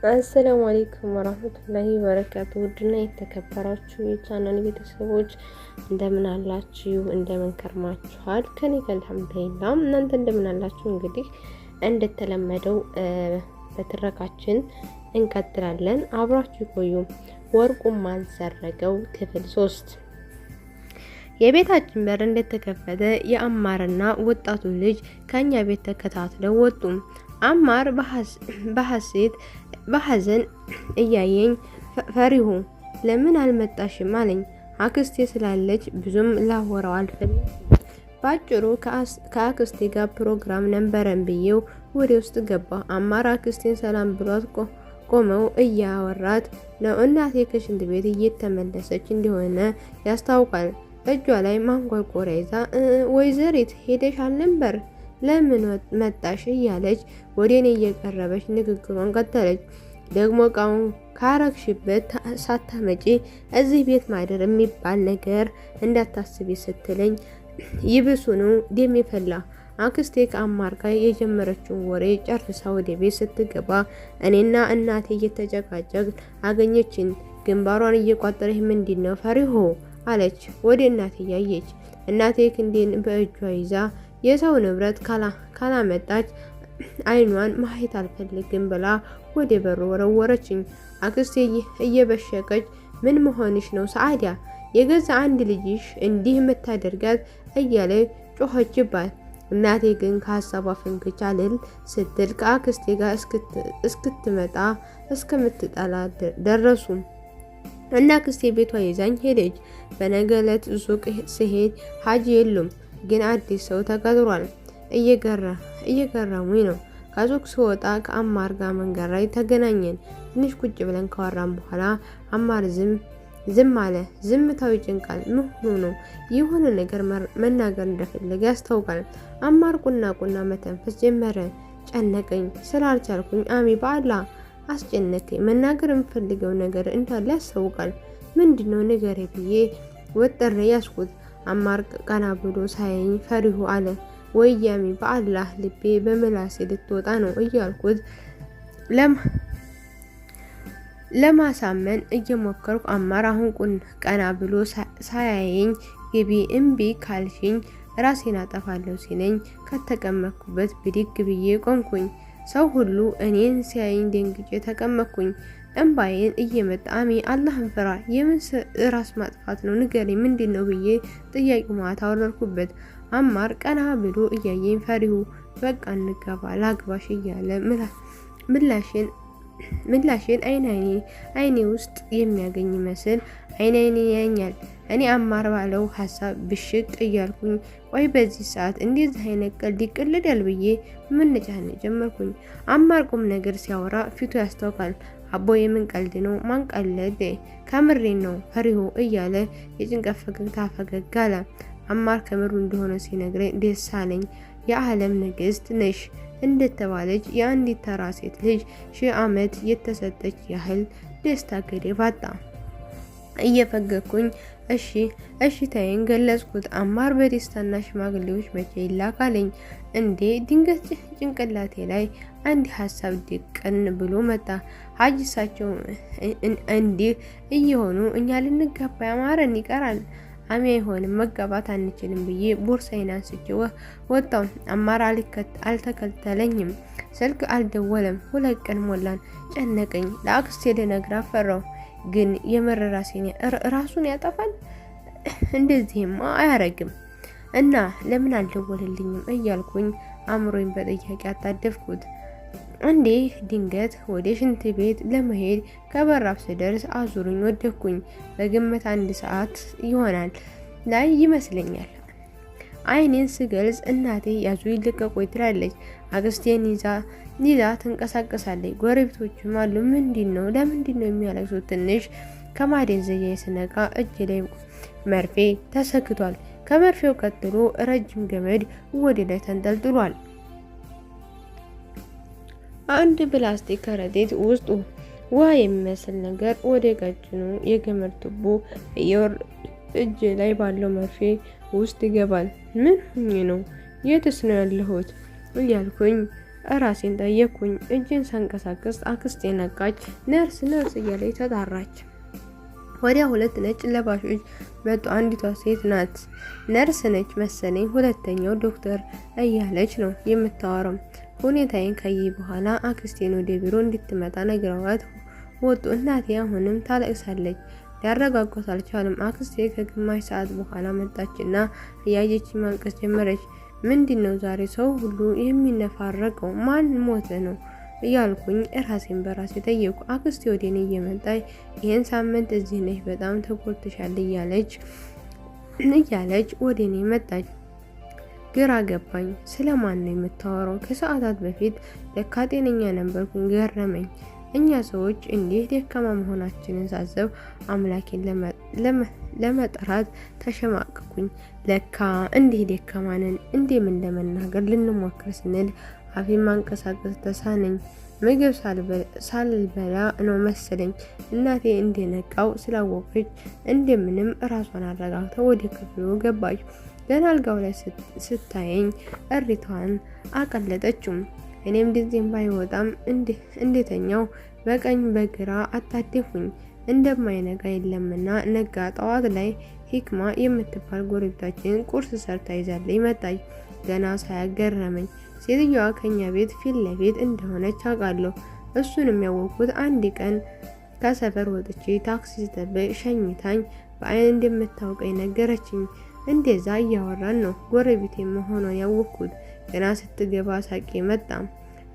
አሰላሙ አለይኩም ወራህመቱላሂ ወበረካቱ። ውድና የተከበራችሁ የቻናል ቤተሰቦች እንደምን አላችሁ? እንደምን ከርማችኋል? ከኔ ጋር አልሐምዱሊላህ። እናንተ እንደምን አላችሁ? እንግዲህ እንደተለመደው በትረካችን እንቀጥላለን። አብራችሁ ቆዩ። ወርቁን ማን ሰረቀው? ክፍል 3። የቤታችን በር እንደተከፈተ የአማርና ወጣቱ ልጅ ከኛ ቤት ተከታትለው ወጡ። አማር በሐዘን እያየኝ ፈሪሁ ለምን አልመጣሽም አለኝ። አክስቴ ስላለች ብዙም ላወራው አልፈልግም። ባጭሩ ከአክስቴ ጋር ፕሮግራም ነበረን ብዬው ወደ ውስጥ ገባ። አማር አክስቴን ሰላም ብሏት ቆመው እያወራት ነው። እናቴ ከሽንት ቤት እየተመለሰች እንደሆነ ያስታውቃል። እጇ ላይ ማንቆርቆሪያ ይዛ ወይዘሪት ሄደሽ አልነበር ለምን መጣሽ እያለች ወደ እኔ እየቀረበች ንግግሯን ቀጠለች። ደግሞ እቃውን ካረግሽበት ሳታመጪ እዚህ ቤት ማደር የሚባል ነገር እንዳታስቢ ስትለኝ ይብሱኑ ደሜ ፈላ። አክስቴ ከአማር ጋር የጀመረችውን ወሬ ጨርሳ ወደ ቤት ስትገባ እኔና እናቴ እየተጨቃጨቅ አገኘችን። ግንባሯን እየቋጠረች ምንድነው ፈሪሆ አለች ወደ እናቴ እያየች። እናቴ ክንዴን በእጇ ይዛ የሰው ንብረት ካላመጣች አይኗን ማየት አልፈልግም ብላ ወደ በሩ ወረወረችኝ። አክስቴ እየበሸቀች ምን መሆንሽ ነው ሰዓዲያ? የገዛ አንድ ልጅሽ እንዲህ የምታደርጋት እያለ ጮኸችባት። እናቴ ግን ከሀሳቧ ፍንክች አልል ስትል ከአክስቴ ጋር እስክትመጣ እስከምትጠላ ደረሱ እና አክስቴ ቤቷ ይዛኝ ሄደች። በነገ ዕለት ሱቅ ስሄድ ሀጂ የሉም ግን አዲስ ሰው ተቀጥሯል። እየገረሙኝ ነው። ከሱቅ ስወጣ ከአማር ጋር መንገድ ላይ ተገናኘን። ትንሽ ቁጭ ብለን ካወራን በኋላ አማር ዝም አለ። ዝምታው ይጨንቃል። ምን ሆኖ ነው? የሆነ ነገር መናገር እንደፈለገ ያስታውቃል። አማር ቁና መተንፈስ ጀመረ። ጨነቀኝ። ስላልቻልኩኝ አሚ በአላህ አስጨነቀኝ። መናገር የምፈልገው ነገር እንዳለ ያስታውቃል። ምንድነው ንገሬ ብዬ ወጥሬ ያስኩት። አማር ቀና ብሎ ሳያኝ ፈሪሁ አለ። ወያሚ በአላህ ልቤ በመላሴ ልትወጣ ነው እያልኩት ለማሳመን እየሞከርኩ አማር አሁን ቀና ብሎ ሳያየኝ ግቢ እምቢ ካልሽኝ ራሴን አጠፋለሁ ሲለኝ ከተቀመጥኩበት ብድግ ብዬ ቆምኩኝ። ሰው ሁሉ እኔን ሲያየኝ ደንግጬ ተቀመጥኩኝ። እንባዬን እየመጣ አሚ አላህን ፍራ፣ የምን ራስ ማጥፋት ነው ንገረኝ ምንድነው ብዬ ጥያቄ ማታ አወረድኩበት። አማር ቀና ብሎ እያየኝ ፈሪሁ በቃ እንገባ ላግባሽ እያለ ምላሽን አይኔ ውስጥ የሚያገኝ መስል አይኔ ያኛል። እኔ አማር ባለው ሀሳብ ብሽቅ እያልኩኝ ቆይ በዚህ ሰዓት እንደዚህ አይነት ቀልድ ይቀልዳል ብዬ ምንጫነ ጀመርኩኝ። አማር ቁም ነገር ሲያወራ ፊቱ ያስታውቃል። አቦ የምን ቀልድ ነው? ማን ቀለደ? ከምሬን ነው ፈሪሁ እያለ የጭንቀት ፈገግታ ፈገግ አለ። አማር ከምሩ እንደሆነ ሲነግረኝ ደስ አለኝ። የዓለም ንግስት ነሽ እንደተባለች የአንዲት ተራ ሴት ልጅ 1000 ዓመት የተሰጠች ያህል ደስታ ገደብ አጣ። እየፈገግኩኝ እሺታዬን ገለጽኩት። አማር በደስታና ሽማግሌዎች መቼ ይላካለኝ እንዴ? ድንገት ጭንቅላቴ ላይ አንድ ሀሳብ ድቅን ብሎ መጣ። ሀጂ እሳቸው እንዲህ እየሆኑ እኛ ልንጋባ ያማረን ይቀራል። አሚ አይሆንም መጋባት አንችልም ብዬ ቦርሳዬን አንስቼ ወጣው። አማር አልተከተለኝም። ስልክ አልደወለም። 2 ቀን ሞላን። ጨነቀኝ። ለአክስቴ ልነግራት ፈራው። ግን ራሱን ያጠፋል እንደዚህማ አያረግም እና ለምን አልደወለልኝም እያልኩኝ አእምሮኝ በጥያቄ አጣደፍኩት። አንዴ ድንገት ወደ ሽንት ቤት ለመሄድ ከበራፍ ስደርስ አዙሩኝ ወደኩኝ። በግምት 1 ሰዓት ይሆናል ላይ ይመስለኛል። አይኔን ስገልጽ እናቴ ያዙ ይልቀቁኝ ትላለች። አክስቴን ይዛ ትንቀሳቀሳለች። ጎረቤቶችም አሉ። ምንድነው? ለምንድነው የሚያለቅሱት? ትንሽ ከማደንዘያ ስነቃ እጅ ላይ መርፌ ተሰክቷል። ከመርፌው ቀጥሎ ረጅም ገመድ ወደ ላይ ተንጠልጥሏል። አንድ ፕላስቲክ ከረጢት ውስጥ ውሃ የሚመስል ነገር ወደ ቀጭኑ የገመድ ቱቦ እጅ ላይ ባለው መርፌ ውስጥ ይገባል። ምን ሆኜ ነው? የትስ ነው ያለሁት? እያልኩኝ እራሴን ጠየቅኩኝ። እጄን ሳንቀሳቀስ አክስቴ ነቃች። ነርስ እያለች ተጣራች። ወዲያ ሁለት ነጭ ለባሾች መጡ። አንዲቷ ሴት ናት፣ ነርስ ነች መሰለኝ። ሁለተኛው ዶክተር እያለች ነው የምታወራው። ሁኔታዬን ካየ በኋላ አክስቴን ወደ ቢሮ እንድትመጣ ነግረዋት ወጡ። እናቴ አሁንም ታለቅሳለች። ሊያረጋጓት አልቻለም። አክስቴ ከግማሽ ሰዓት በኋላ መጣችና እያየች ማልቀስ ጀመረች። ምንድነው ዛሬ ሰው ሁሉ የሚነፋረቀው? ማን ሞተ ነው እያልኩኝ ራሴን በራሴ ጠየቁ። አክስቴ ወደኔ እየመጣች ይሄን ሳምንት እዚህ ነሽ፣ በጣም ተጎድተሻል እያለች ወደኔ መጣች። ግራ ገባኝ። ስለማን ነው የምታወራው? ከሰዓታት በፊት ለካ ጤነኛ ነበርኩኝ። ገረመኝ። እኛ ሰዎች እንዲህ ደካማ መሆናችንን ሳስብ አምላኬን ለመጥራት ተሸማቀቅኩኝ። ለካ እንዲህ ደካማ ነን። እንደምን ለመናገር ልንሞክር ስንል አፌን ማንቀሳቀስ ተሳነኝ። ምግብ ሳልበላ ነው መሰለኝ። እናቴ እንደነቃው ስላወቀች እንደምንም ራሷን አረጋግታ ወደ ክፍሉ ገባች። ገና አልጋው ላይ ስታየኝ እሪቷን አቀለጠችው። እኔም ጊዜም ባይወጣም እንደተኛው በቀኝ በግራ አጣደፉኝ። እንደማይነጋ የለምና ነጋ። ጠዋት ላይ ሂክማ የምትባል ጎረቤታችን ቁርስ ሰርታ ይዛለኝ መጣች። ገና ሳያገረመኝ ሴትዮዋ ከኛ ቤት ፊት ለፊት እንደሆነች አውቃለሁ። እሱንም ያወቅኩት አንድ ቀን ከሰፈር ወጥቼ ታክሲ ስጠብቅ ሸኝታኝ በአይን እንደምታውቀኝ ነገረችኝ። እንደዛ እያወራን ነው ጎረቤቴ መሆኗን ያወቅኩት። ገና ስትገባ ሳቄ መጣ።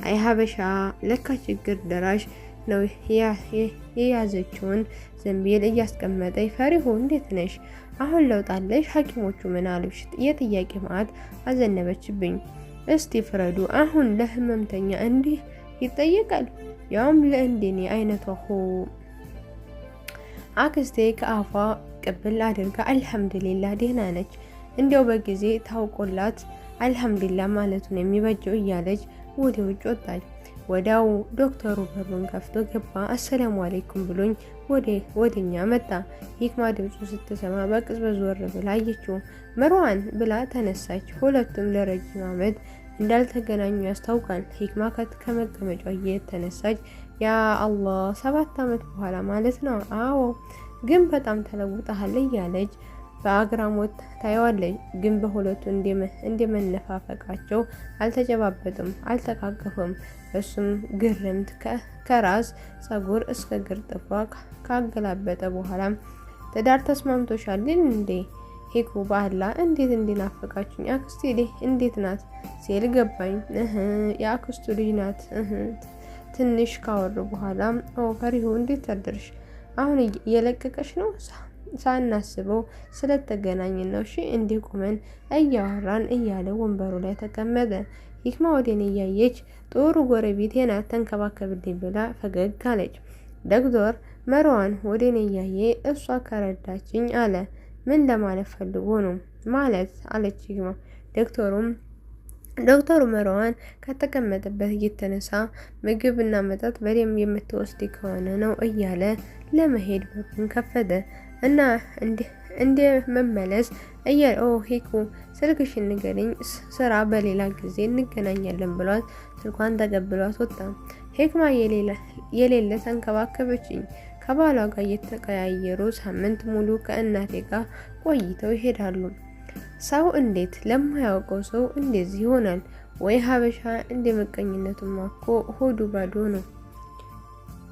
አይ ሀበሻ ለካ ችግር ደራሽ ነው። የያዘችውን ዘንቢል እያስቀመጠች ፈሪሆ እንዴት ነሽ? አሁን ለውጣለሽ? ሐኪሞቹ ምን አሉሽ? የጥያቄ ማዕት አዘነበችብኝ። እስቲ ፍረዱ። አሁን ለህመምተኛ እንዲህ ይጠየቃል? ያውም ለእንደኔ አይነቷ አክስቴ ከአፏ ቅብል አድርጋ አልሐምዱሊላህ ደህና ነች፣ እንዲያው በጊዜ ታውቆላት አልሐምዱሊላህ ማለቱን የሚበጀው እያለች ወደ ውጭ ወጣች። ወዲያው ዶክተሩ በሩን ከፍቶ ገባ። አሰላሙ አለይኩም ብሎኝ ወደኛ መጣ። ሂክማ ድምፁ ስትሰማ በቅጽበት ዞር ብላ አየችው። መርዋን ብላ ተነሳች። ሁለቱም ለረጅም ዓመት እንዳልተገናኙ ያስታውቃል። ሂክማ ከመቀመጫው እየተነሳች ያ አላህ 7 ዓመት በኋላ ማለት ነው። አዎ ግን በጣም ተለውጠሃል እያለች በአግራሞት ታየዋለች። ግን በሁለቱ እንደመነፋፈቃቸው አልተጨባበጡም፣ አልተቃቀፉም። እሱም ግርምት ከራስ ጸጉር እስከ እግር ጥፍሯ ካገላበጠ በኋላ ትዳር ተስማምቶሻል እንዴ? ሂኩ በአላ እንዴት እንዲናፈቃችሁኝ። አክስቴ እንዴት ናት ሲል ገባኝ። የአክስቱ ልጅ ናት። ትንሽ ካወሩ በኋላ ፈሪሁ እንዴት አደርሽ? አሁን እየለቀቀሽ ነው? ሳናስበው ስለተገናኘን ነው። እሺ እንዲህ ቁመን እያወራን እያለ ወንበሩ ላይ ተቀመጠ። ሂክማ ወደኔ እያየች ጥሩ ጎረቤቴ ናት ተንከባከብልኝ ብላ ፈገግ አለች። ዶክተር መርዋን ወደኔ እያየ እሷ ከረዳችኝ አለ። ምን ለማለት ፈልጎ ነው ማለት አለች ሂክማ። ዶክተሩ መርዋን ከተቀመጠበት እየተነሳ ምግብና መጠጥ በደንብ የምትወስድ ከሆነ ነው እያለ ለመሄድ በሩን ከፈተ እና እንደ መመለስ ሂኩ ስልክሽን ንገሪኝ፣ ስራ በሌላ ጊዜ እንገናኛለን ብሏት ስልኳን ተቀብሏት ወጣ። ሂክማ የሌለ ተንከባከበችኝ። ከባሏ ጋር እየተቀያየሩ ሳምንት ሙሉ ከእናቴ ጋር ቆይተው ይሄዳሉ። ሰው እንዴት ለማያውቀው ሰው እንደዚህ ይሆናል? ወይ ሀበሻ እንደ መቀኝነቱማ እኮ ሆዱ ባዶ ነው።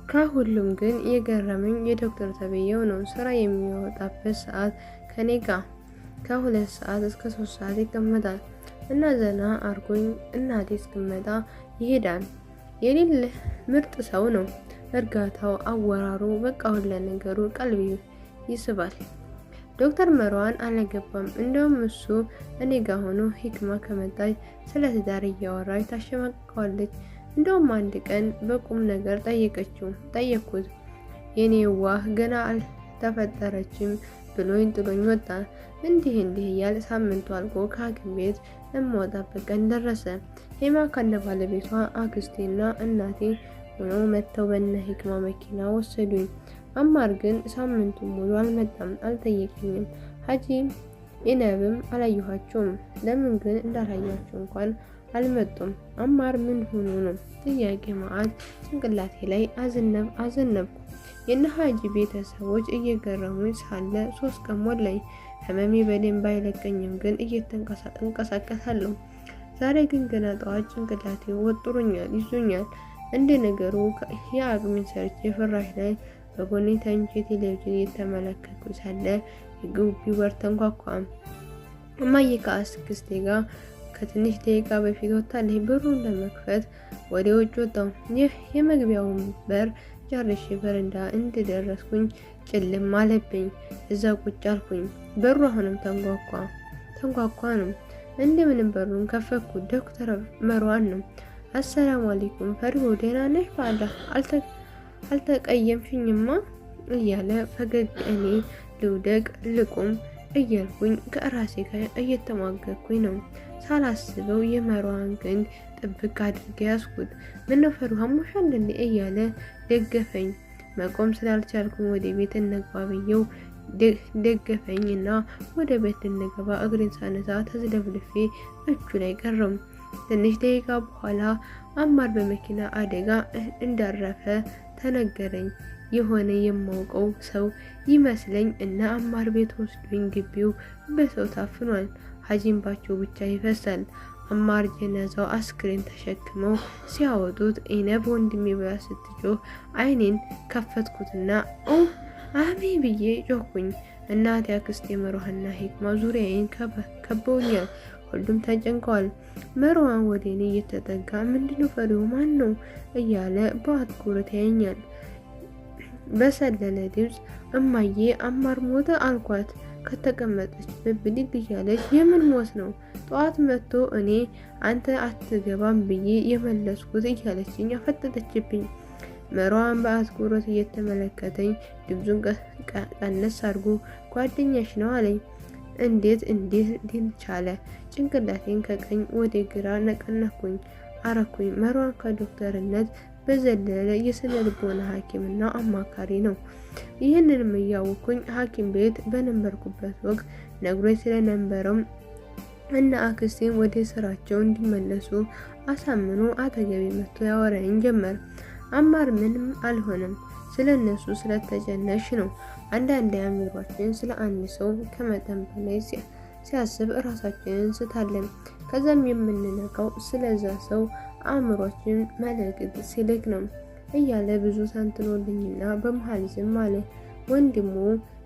ከሁሉም ግን የገረመኝ የዶክተር ተብዬው ነው። ስራ የሚወጣበት ሰዓት ከኔ ጋር ከ2 ሰዓት እስከ 3 ሰዓት ይቀመጣል እና ዘና አርጎኝ እናቴ እስክመጣ ይሄዳል። የሌለ ምርጥ ሰው ነው። እርጋታው፣ አወራሩ፣ በቃ ሁሉ ነገሩ ቀልብ ይስባል። ዶክተር መርዋን አልገባም። እንደውም እሱ እኔ ጋር ሆኖ ሂክማ ከመጣች ስለ ትዳር እያወራች ታሸማቅቀዋለች። እንደውም አንድ ቀን በቁም ነገር ጠየቅኩት። የኔ ዋህ ገና አልተፈጠረችም ብሎኝ ጥሎኝ ወጣ። እንዲህ እያል ሳምንቱ አልቆ ከሐኪም ቤት ለመውጣበት ቀን ደረሰ። ሄማ ከነ ባለቤቷ አክስቴና እናቴ ሆነው መጥተው በእነ ሂክማ መኪና ወሰዱኝ። አማር ግን ሳምንቱን ሙሉ አልመጣም፣ አልጠየቀኝም። ሀጂ ኢነብም አላየኋቸውም። ለምን ግን እንዳላያቸው እንኳን አልመጡም። አማር ምን ሆኖ ነው? ጥያቄ መዓት ጭንቅላቴ ላይ አዘነብኩ። የነ ሀጂ ቤተሰቦች እየገረሙኝ ሳለ 3 ቀን ሞላኝ። ህመሜ በደንብ አይለቀኝም፣ ግን እንቀሳቀሳለሁ። ዛሬ ግን ገና ጠዋት ጭንቅላቴ ወጥሮኛል ይዞኛል። እንደ ነገሩ የአቅሜን ሰርቼ ፍራሽ ላይ በጎኔ ተኝቼ ቴሌቪዥን እየተመለከትኩ ሳለ የግቢው በር ተንኳኳ። እማዬ ከአክስቴ ጋር ከትንሽ ደቂቃ በፊት ወጥታለች። በሩን ለመክፈት ወደ ውጭ ወጣሁ። የመግቢያውን በር ጨርሼ በረንዳ እንደደረስኩኝ ጭልም አለብኝ። እዛ ቁጭ አልኩኝ። በሩ አሁንም ተንኳኳ ነው። እንደምንም በሩን ከፈትኩ። ዶክተር መርዋን ነው። አሰላሙ አለይኩም ፈሪሁ፣ ደህና ነሽ? በአላህ አልተቀየምሽኝማ እያለ ፈገግ። እኔ ልውደቅ ልቁም እያልኩኝ ከራሴ ጋር እየተሟገኩኝ ነው። ሳላስበው የመርዋን ክንድ ጥብቅ አድርጌ ያዝኩት። ምነው ፈሪሁ አሞሻል እንዴ እያለ ደገፈኝ። መቆም ስላልቻልኩኝ ወደ ቤት እንግባ ብዬው ደገፈኝ እና ወደ ቤት ልንገባ እግሬን ሳነሳ ተዝለፍልፌ እጁ ላይ ቀረም። ትንሽ ደቂቃ በኋላ አማር በመኪና አደጋ እንዳረፈ ተነገረኝ። የሆነ የማውቀው ሰው ይመስለኝ እና አማር ቤት ወስዶኝ ግቢው በሰው ታፍኗል። ሀጂንባቸው ብቻ ይፈሳል። አማር ጀናዛው አስክሬን ተሸክመው ሲያወጡት ኢነብ ወንድሜ ብላ ስትጮህ አይኔን ከፈትኩትና አሜ ብዬ ጮኩኝ። እናቴ፣ አክስቴ መርዋና ሂክማ ዙሪያዬን ከበውኛል። ሁሉም ተጨንቀዋል። መርዋን ወደ እኔ እየተጠጋ ምንድነው ፈሪሁ ማን ነው እያለ በአትኩሮት ያየኛል። በሰለለ ድምፅ እማዬ አማር ሞተ አልኳት። ከተቀመጠችበት ብድግ እያለች የምን ሞት ነው? ጠዋት መጥቶ እኔ አንተ አትገባም ብዬ የመለስኩት እያለችኝ አፈጠጠችብኝ። መርዋን በአትኩሮት እየተመለከተኝ ድምፁን ቀነስ አድርጎ ጓደኛሽ ነው አለኝ። እንዴት ቻለ? ጭንቅላቴን ከቀኝ ወደ ግራ ነቀነኩኝ አረኩኝ። መርዋን ከዶክተርነት በዘለለ የስነ ልቦና ሐኪምና አማካሪ ነው። ይህንንም እያወኩኝ ሐኪም ቤት በነበርኩበት ወቅት ነግሮኝ ስለነበረው እና አክስቴን ወደ ስራቸው እንዲመለሱ አሳምኖ አጠገቤ መጥቶ ያወራኝ ጀመር። አማር ምንም አልሆነም፣ ስለነሱ ስለተጨነሽ ነው። አንዳንድ አእምሯችን ስለ አንድ ሰው ከመጠን በላይ ሲያስብ እራሳችንን ስታለን። ከዛም የምንነቃው ስለዛ ሰው አእምሯችን መልእክት ሲልክ ነው እያለ ብዙ ሳንትኖልኝና በመሃል ዝም አለ። ወንድሙ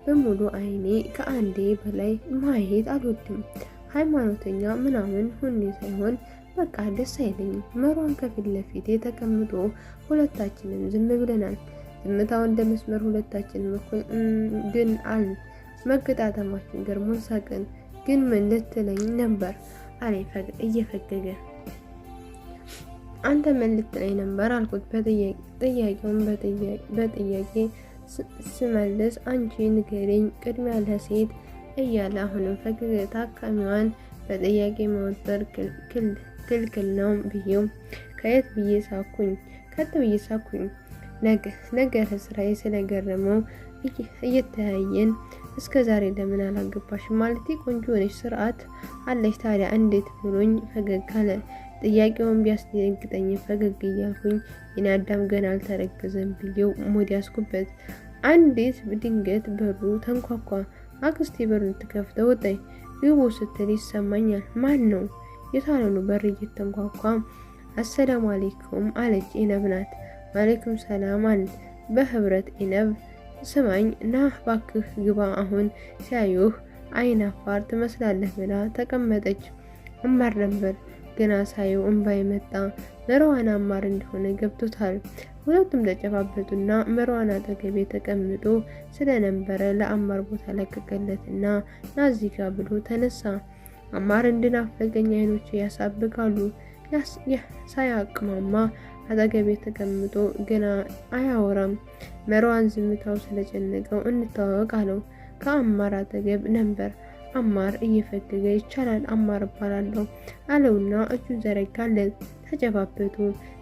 በሙሉ አይኔ ከአንዴ በላይ ማየት አልወድም። ሃይማኖተኛ ምናምን ሁኔ ሳይሆን በቃ ደስ አይለኝም። መርዋን ከፊት ለፊቴ ተቀምጦ ሁለታችንም ዝም ብለናል። ዝምታው እንደ መስመር ሁለታችንም እኩል ግን አል መገጣጠማችን ገርሞን ሳቅን። ግን ምን ልትለኝ ነበር አለ እየፈገገ። አንተ ምን ልትለኝ ነበር አልኩት። ጥያቄውን በጥያቄ ስመልስ አንቺ ንገሪኝ ቅድሚያ ለሴት እያለ አሁንም ፈገግታ ታካሚዋን በጥያቄ መወጠር ክልክል ነው ብዬው ከት ብዬ ሳኩኝ። ነገረ ስራዬ ስለገረመው እየተያየን እስከ ዛሬ ለምን አላገባሽ ማለቴ ቆንጆ ነሽ፣ ስርዓት አለሽ፣ ታዲያ እንዴት ብሎኝ ፈገግ አለ። ጥያቄውን ቢያስደነግጠኝ ፈገግ እያልኩኝ የኔ አዳም ገና አልተረገዘም ብዬው ሞድ ያስኩበት። አንዲት ድንገት በሩ ተንኳኳ። አክስቴ በሩን ትከፍተው ወጣች። ግቡ ስትል ይሰማኛል። ማን ነው? የሳሎኑ በር እየተንኳኳ አሰላሙ አለይኩም አለች። ኢነብ ናት። ወአለይኩም ሰላም አለ በህብረት። ኢነብ ስማኝ ና ባክህ ግባ፣ አሁን ሲያዩህ አይናፋር ትመስላለህ ብላ ተቀመጠች። አማር ነበር ገና ሳየው እንባይ መጣ። መርዋን አማር እንደሆነ ገብቶታል። ሁለቱም ተጨባበጡና መርዋን አጠገቤ ተቀምጦ ስለነበረ ለአማር ቦታ ለቀቀለትና ናዚጋ ብሎ ተነሳ። አማር እንድናፈቀኝ አይኖቼ ያሳብቃሉ። ሳያቅማማ አጠገቤ ተቀምጦ ገና አያወራም። መርዋን ዝምታው ስለጨነቀው እንተዋወቅ አለው። ከአማር አጠገብ ነበር። አማር እየፈገገ ይቻላል አማር እባላለሁ አለውና እጁን ዘረጋለት። ተጨባበጡ።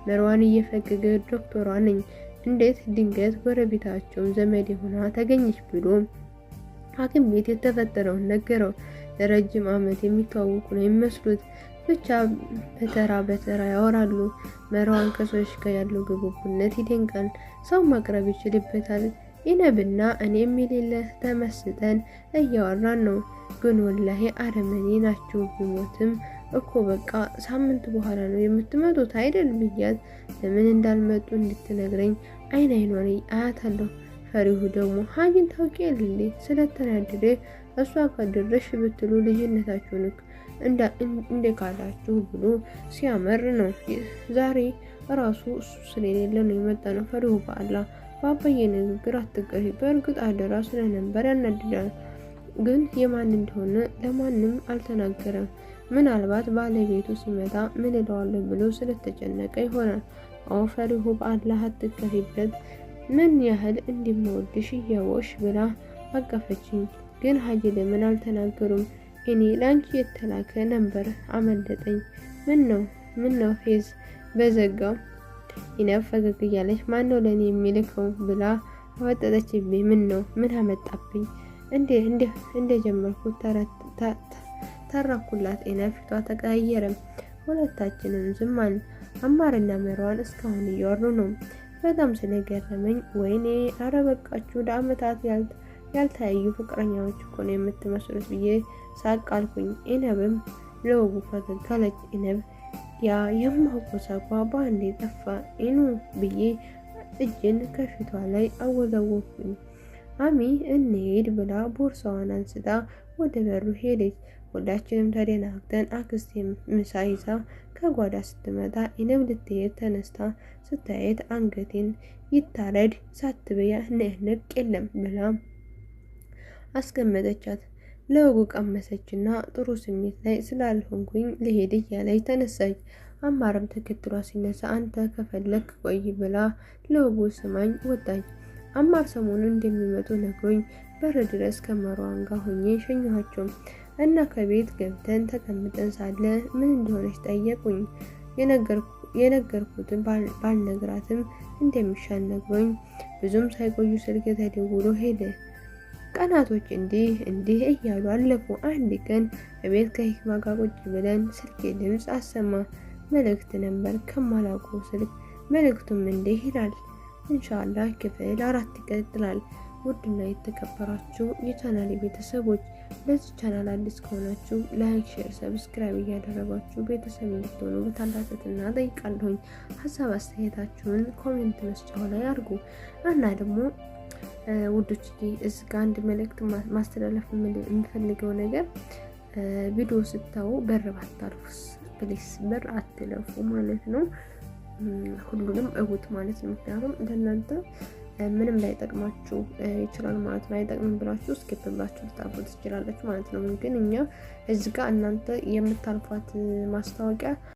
መርዋን እየፈገገ ዶክተሯ ነኝ፣ እንዴት ድንገት ጎረቤታቸውን ዘመድ ሆና ተገኘች ብሎ ሐኪም ቤት የተፈጠረውን ነገረው። ለረጅም ዓመት የሚተዋወቁ ነው የሚመስሉት። ብቻ በተራ በተራ ያወራሉ። መርዋን ከሰዎች ጋር ያለው ግቡብነት ይደንቃል። ሰው ማቅረብ ይችልበታል። ኢነብና እኔም የሌለ ተመስጠን እያወራን ነው። ግን ወላሂ አረመኔ ናቸው። ቢሞትም እኮ በቃ ሳምንት በኋላ ነው የምትመጡት አይደል ብያት ለምን እንዳልመጡ እንድትነግረኝ አይን አይኗን አያታለሁ። ፈሪሁ ደግሞ ሀጂን ታውቂያለሽ እንዴ ስለተናደደ እሷ ከድረሽ ብትሉ ልጅነታችሁን እንደ ካላችሁ ብሎ ሲያመር ነው። ዛሬ ራሱ እሱ ስለሌለ ነው የመጣ ነው። ፈሪሁ በአላህ በአባዬ ንግግር አትቀሪ። በእርግጥ አደራ ስለነበር ያናድዳል። ግን የማን እንደሆነ ለማንም አልተናገረም። ምናልባት ባለቤቱ ሲመጣ ምን እለዋለሁ ብሎ ስለተጨነቀ ይሆናል። አዎ ፈሪሁ በአላህ አትቀሪበት። ምን ያህል እንደምወድሽ እያወቅሽ ብላ አቀፈችኝ። ግን ሀጂ ለምን አልተናገሩም? እኔ ላንቺ የተላከ ነበር አመለጠኝ። ምን ነው ፌዝ በዘጋው። ኢነብ ፈገግ እያለች ማን ነው ለኔ የሚልከው ብላ አወጣጠችብኝ። ምን አመጣብኝ? እንደ ጀመርኩት ተራኩላት። ኢነብ ፊቷ ተቀያየረ። ሁለታችንም ዝም አልን። አማርና መርዋን እስካሁን እያወሩ ነው። በጣም ስለገረመኝ ወይኔ አረ በቃችሁ ለአመታት ያልተያዩ ፍቅረኛዎች እኮ ነው የምትመስሉት ብዬ ሳቅ አልኩኝ። ኢነብም ለወጉ ፈገግ አለች። ኢነብ ያ የማውቀው ሳቋ በአንዴ ጠፋ። ኢኑ ብዬ እጅን ከፊቷ ላይ አወዛወኩኝ። አሚ እንሂድ ብላ ቦርሳዋን አንስታ ወደ በሩ ሄደች። ሁላችንም ተደናግጠን አክስቴ ምሳ ይዛ ከጓዳ ስትመጣ ኢነብ ልትሄድ ተነስታ ስታየት አንገቴን ይታረድ ሳትበያ ንቅ የለም ብላ አስቀመጠቻት። ለወጉ ቀመሰችና ጥሩ ስሜት ላይ ስላልሆንኩኝ ልሄድ እያለች ተነሳች። አማርም ተከትሏ ሲነሳ አንተ ከፈለክ ቆይ ብላ ለወጉ ስማኝ ወጣች። አማር ሰሞኑን እንደሚመጡ ነግሮኝ በር ድረስ ከመርዋን ጋር ሆኜ ሸኘኋቸው እና ከቤት ገብተን ተቀምጠን ሳለ ምን እንደሆነች ጠየቁኝ። የነገርኩትን ባልነግራትም እንደሚሻል ነግሮኝ ብዙም ሳይቆዩ ስልክ ተደውሎ ሄደ። ቀናቶች እንዲህ እያሉ አለፉ። አንድ ቀን በቤት ከሂክማ ጋር ቁጭ ብለን ስልኬ ድምፅ አሰማ። መልእክት ነበር ከማላውቀው ስልክ። መልእክቱም እንዲህ ይላል፣ ኢንሻአላህ ክፍል 4 ይቀጥላል። ውድና የተከበራችሁ የቻናሌ ቤተሰቦች ለዚህ ቻናል አዲስ ከሆናችሁ ላይክ፣ ሼር፣ ሰብስክራይብ እያደረጋችሁ ቤተሰብ እንድትሆኑ በታላቅ ትህትና ጠይቃለሁኝ። ሀሳብ አስተያየታችሁን ኮሜንት መስጫው ላይ አድርጉ እና ደግሞ ውዶች እዚህ ጋር አንድ መልእክት ማስተላለፍ የምፈልገው ነገር ቪዲዮ ስታዩ በር ባታልፉስ ፕሊስ፣ በር አትለፉ ማለት ነው። ሁሉንም እውት ማለት ነው። ምክንያቱም ለእናንተ ምንም ላይጠቅማችሁ ይችላል ማለት ነው። አይጠቅምም ብላችሁ ስኪፕ ብላችሁ ልታልፉ ትችላላችሁ ማለት ነው። ግን እኛ እዚህ ጋር እናንተ የምታልፏት ማስታወቂያ